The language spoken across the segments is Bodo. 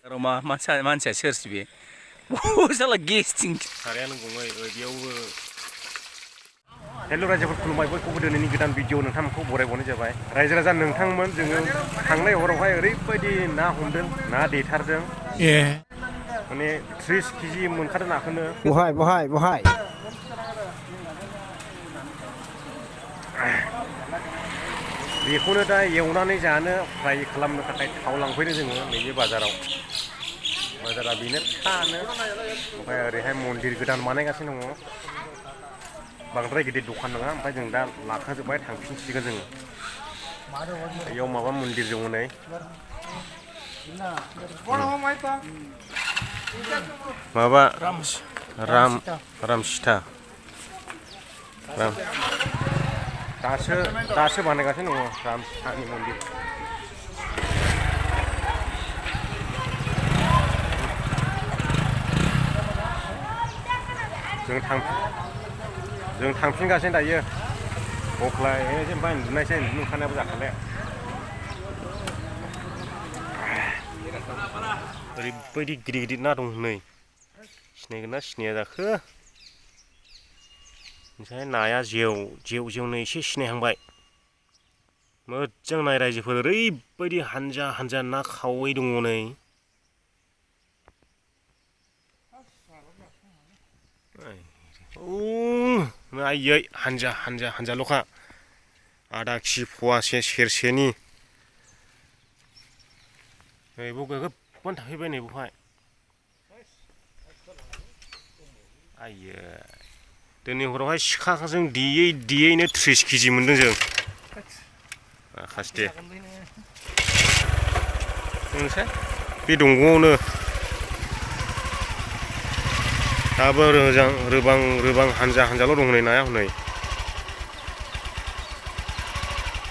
रमा मानसिया सोरसि बे साला गेस्टिं साराया नंगौङै बेयावबो हेल' रायजोफोर खुलुमबाय बयखौबो दिनैनि गोदान भिडिअ नोंथांमोनखौ बरायबावनाय जाबाय रायजो राजा नोंथांमोन जोङो थांनाय हरावहाय ओरैबायदि ना हमदों ना देथारदों माने 30 केजि मोनखादों नाखौनो बहाय बेखौनो दा एवनानै जानो फ्राय खालामनो थाखाय थाव लांफैदों जोङो नैबे बाजारा बेनो फिसानो ओमफ्राय ओरैहाय मन्दिर गोदान बानायगासिनो दङ बांद्राय गिदिर दखान नङा ओमफ्राय जों दा लाखांजोब्बाय थांफिनसिगोन जोङो बेयाव माबा मन्दिर दङ नै माबा राम सीता दासो बानायगासिनो दङ राम सीतानि मन्दिर जों थांफिनगासिनो दायो अख्लाय जेनेबा उन्दुनायसै उन्दुनो ओंखारनायाबो जाखाले ओरैबायदि गिदिर गिदिर ना दं नै सिनायगोन ना सिनाया जाखो ओमफ्राय नाया जेवनो एसे सिनायहांबाय मोजां नाय रायजोफोर ओरैबायदि हानजा हानजा ना खावै दङ नै आयै हानजाल'खा आधा केजि फवासे सेरसेनि नैबाव गोबां थाफैबाय नैबावहाय आयै दिनै हरावहाय सिखाजों देयैनो 30 केजि मोनदों जों खासथे नोंसै बे दंग'आवनो दाबो रोबां हानजाल' दं नै नाया हनै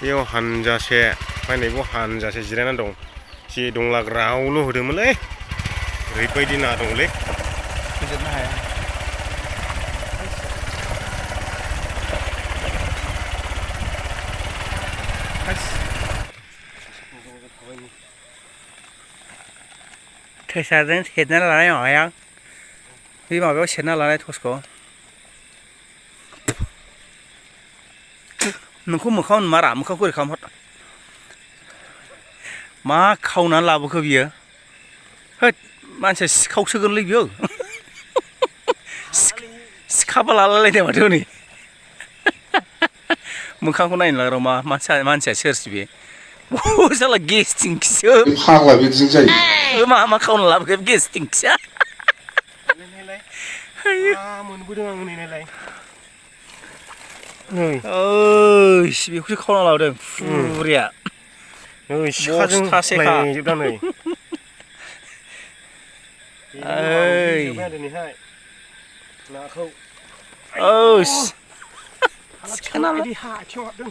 बेयाव हानजासे ओमफ्राय नैबाव हानजासे जिरायनानै दं जे दंला ग्रावल' होदोंमोनलै ओरैबायदि ना दंलै फोजोबनो हाया थेसाजों सेरना लानाय माबाया बे माबायाव सेरना लानाय टर्सखौ नोंखौ मोखाङाव नुमारा मोखांखौ ओरै खालामहर मा खावनानै लाबोखो बियो होद मानसिया सिखावसोगोनलै बियो सिखाबो लालायलायदों माथो नै मोखांखौ नायनो लागोन मा मानसिया सोरसि बे साला गेस्टिंखिसो फाग्ला बिदिजों जायो मा खावना लाबोखो गेस्टिंखिया मोनबोदों आं नै नायलाय बेखौसो खावना लाबोदों फुरिया सिखाजों लायजोबदां नै दिनैहाय नाखौ सिखानालाय आथिङाव हाबदों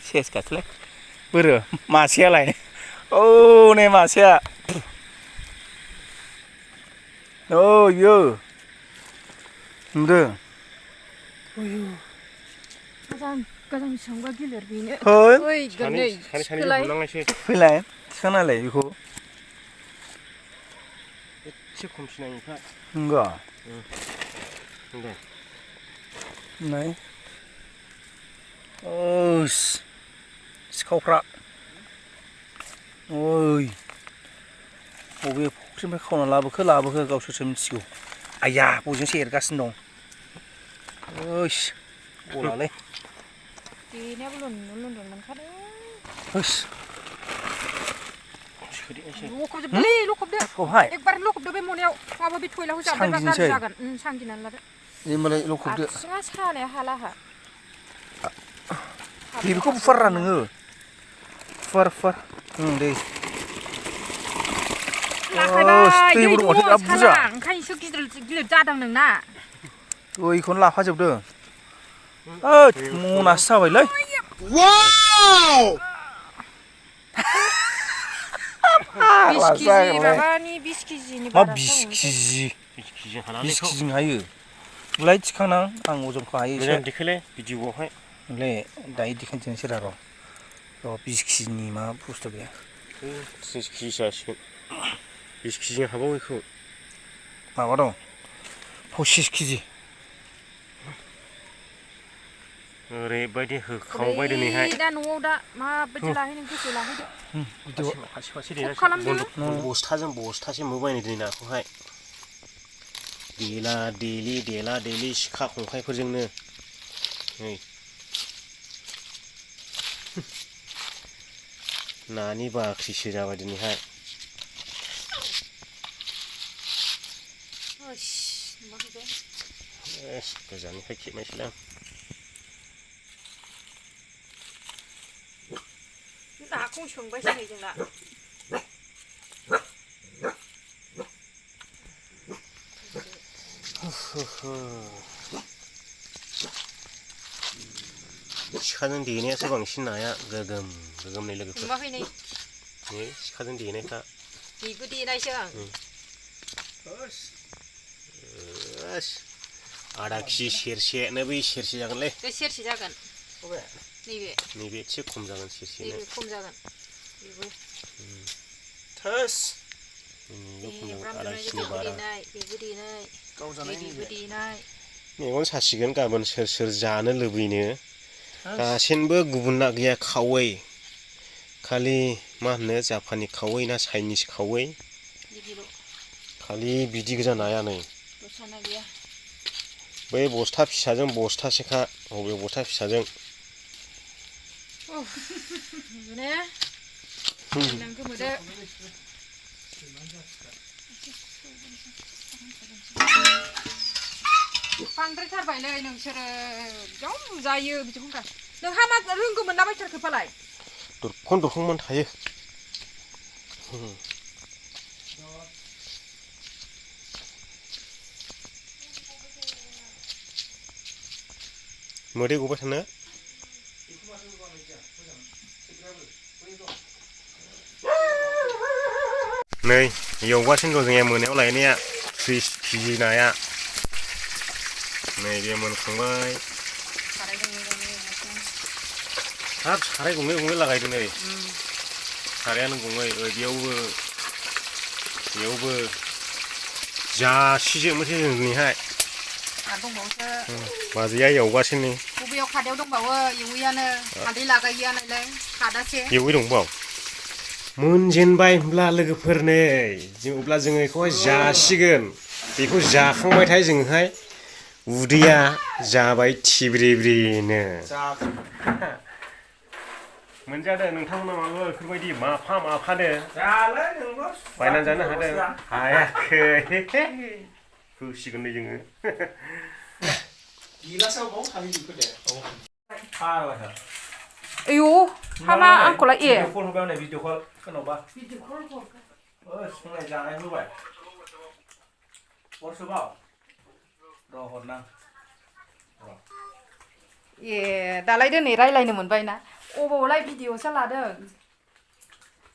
सेस गाथलै बोरो मासेयालाय नै मासेया इयो नुदों गोजान बेसेबांबा गिलिर बेनो फैलाय थिखांनालाय बेखौ एसे खमसिनायनिफ्राय नंगौ नै सिखावफ्रा बबे फुख्रिनिफ्राय खावना लाबोखो गावसोरसो मिथिगौ आइया बयजोंसो एरगासिनो दं गलालै देनायाबो लुन मोनखादों लखबदो एकबार लखबदो बे मनायाव माबा बे थयलाखौ जाबायबा गाज्रि जागोन सांगिनानै लादो होमबालाय लखबदो आथिङा सानाया हाला हा बेखौ फुवारा नोङो फुवार दे लाखायबाय दै दङ साला ओंखायनोसो गिलिर जादों नोंना दैखौनो लाफाजोबदों मनासो जाबायलै बिस केजिनि मा 20 केजि हायो बुलाय थिखांना आं अजनखौ हायो एसे देखायलाय भिडिअआवहाय ले दायो दिखानोसै र' 20 केजिनि मा बुस्थु बे 30 केजि जासिगोन 20 केजिजों हाबावो बेखौ माबा दं 25 केजि ओरैबायदि होखावबाय दिनैहाय दा न'आव दा माबायदि लाहैनो गोसो लाहैदो फारसे देना खालामदो बस्थाजों बस्थासे मोबायनो दिनै नाखौहाय देला देलि सिखा खंखाइफोरजोंनो नै नानि बाख्रिसो जाबाय दिनैहाय गोजाननिफ्राय खेबनायसैलां नाखौ सोंबायसो नै जोंना सिखाजों देनायासो बांसिन नाया गोगोमनै लोगोफोर नै सिखाजों देनायफ्रा बेबो देनायसो आं आधा केजि सेरसेनो बै सेरसे जागोनलै बे सेरसे जागोन नैबे एसे खम जागोन सेरसेनो खम जागोन बेबो थोस आधा केजिनि बारा बेबो देनाय मेगन सासिगोन गाबोन सोर जानो लुबैनो गासिनबो गुबुन ना गैया खावै खालि मा होनो जापानि खावै ना चाइनिस खावै खालि बिदि गोजा नाया नै बै बस्था फिसाजों बस्थासेखा बबे बस्था फिसाजों बांद्रायथारबायलै नोंसोरो एकदम बुजायो बिदिखौ नोंहा मा रोंगौमोन ना बायथारखो फालाय दरखं थायो मोदै गबाय थानो नै एवगासिनो दं जोंनिया मोनायाव लायनाया 30 केजि नाया नै बे मोनखांबाय हाब साराय गंनै लागायदों नै सारायानो गंनै बेयावबो जासिजोबनोसै जों दिनैहाय बाजैया एवगासिनो बबेयाव खादायाव दंबावो एवैयानो हालदै लागायैयानोलाय खादासे एवै दंबाव मोनजेनबाय होनब्ला लोगोफोर नै अब्ला जोङो बेखौहाय जासिगोन बेखौ जाखांबायथाय जोङोहाय उदैया जाबाय थिब्रिब्रिनो मोनजादों नोंथांमोना माबा बेफोरबायदि माफानो बायनानै जानो हादों हायाखै होसिगोन नै जोङो आयौ हामा आंखौलाय कल हरबाय आंनो भिडिअ कल खोनावबा संनाय जानाय होबाय हरसोबाव र' हरनां दालाय दिनै रायलायनो मोनबाय ना अबावलाय भिडिअसो लादों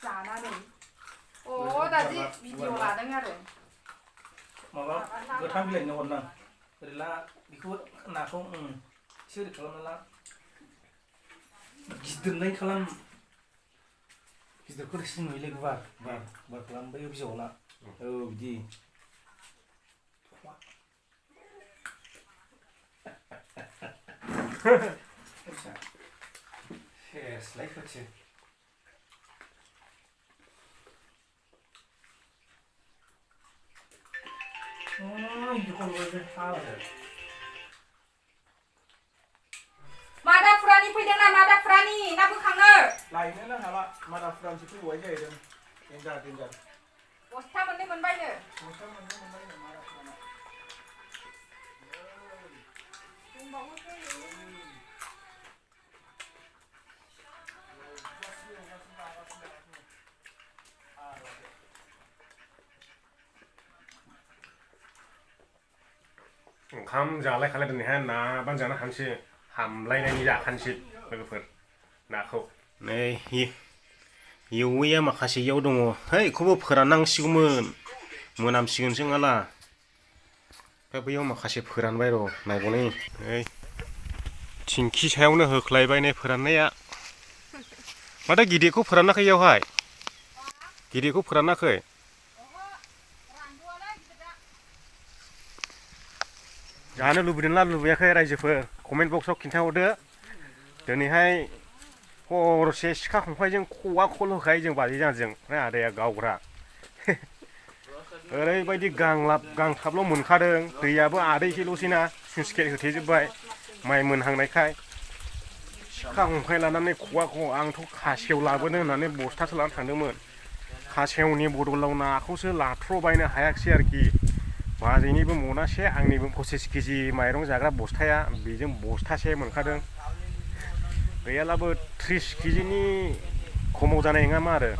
जानानै दादि भिडिअ लादों आरो माबा गोथां बिलाइनो हरनां ओरैला बेखौ नाखौ एसे ओरै खालामना ला गिदिरनाय खालाम गिदिरखौ एसे नुयोलै गुवार खालामबाय बिजौआव ला बिदि सेसलाय खोथि मादाफुरानि फैदों ना मादाफुरानि ना बोखाङो लायनोनो हाला मादाफुरानसो फैबाय जाहैदों देन्जार बस्था मोननै मोनबायनो मादाफुराना ओंखाम जालायखालाय दिनैहाय नाबानो जानो हानोसै हामलायनायनि जाखानोसै लोगोफोर नाखौ नै एवैया माखासे इयाव दङ है बेखौबो फोराननांसिगौमोन मोनामसिगोनसो नङाला ओमफ्राय बैयाव माखासे फोरानबाय र' नायबावनाय थिंखि सायावनो होख्लायबाय नै फोराननाया माथो गिदिरखौ फोरानाखै इयावहाय गिदिरखौ फोरानाखै जानो लुबैदोंना लुबैयाखै रायजोफोर कमेन्ट बक्सआव खिन्थाहरदो दिनैहाय हरसे सिखा खंखाइजों खवा खल होखायो जों बाजैजों आदाया गावग्रा ओरैबायदि गांलाब गांथाबल' मोनखादों दैयाबो आदैसेल'सैना स्लुइस गेट होथेजोब्बाय माइ मोनहांनायखाय सिखा खंखाइ लानानै खवाखौ आंथ' खासेव लाबोनो होननानै बस्थासो लानानै थांदोंमोन खासेवनि बदलाव नाखौसो लाथ्र'बायनो हायाखिसै आरोखि बाजैनिबो मनासे आंनिबो 25 केजि माइरं जाग्रा बस्थाया बेजों बस्थासे मोनखादों गैयालाबो 30 केजिनि खमाव जानाय नङामा आरो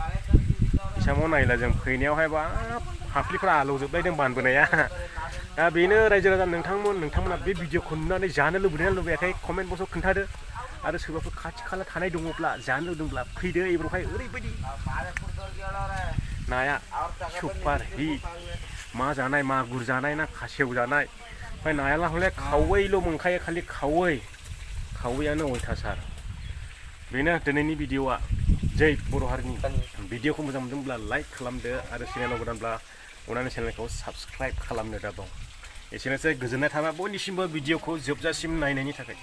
हिसाबाव नायला जों फैनायावहाय बाब हाफ्लिफ्रा आलौजोबलायदों बानबोनाया दा बेनो रायजो राजा नोंथांमोना बे भिडिअखौ नुनानै जानो लुबैदोंना लुबैयाखै कमेन्ट बक्सआव खोन्थादो आरो सोरबाफोर खाथि खाला थानाय दङब्ला जानो लुबैदोंब्ला फैदो एबारावहाय ओरैबायदि नाया सुपार हिट मा जानाय मागुर जानाय ना खासेव जानाय ओमफ्राय नायाला हले खावैल' मोनखायो खालि खावैयानो अयथासार बेनो दिनैनि भिडिअआ जै बर' हारिनि भिडिअखौ मोजां मोनदोंब्ला लाइक खालामदो आरो चेनेलाव गोदानब्ला अननानै चेनेलखौ साबस्क्राइब खालामनो दाबाव एसेनोसै गोजोननाय थाबाय बयनिसिमबो भिडिअखौ जोबजासिम नायनायनि थाखाय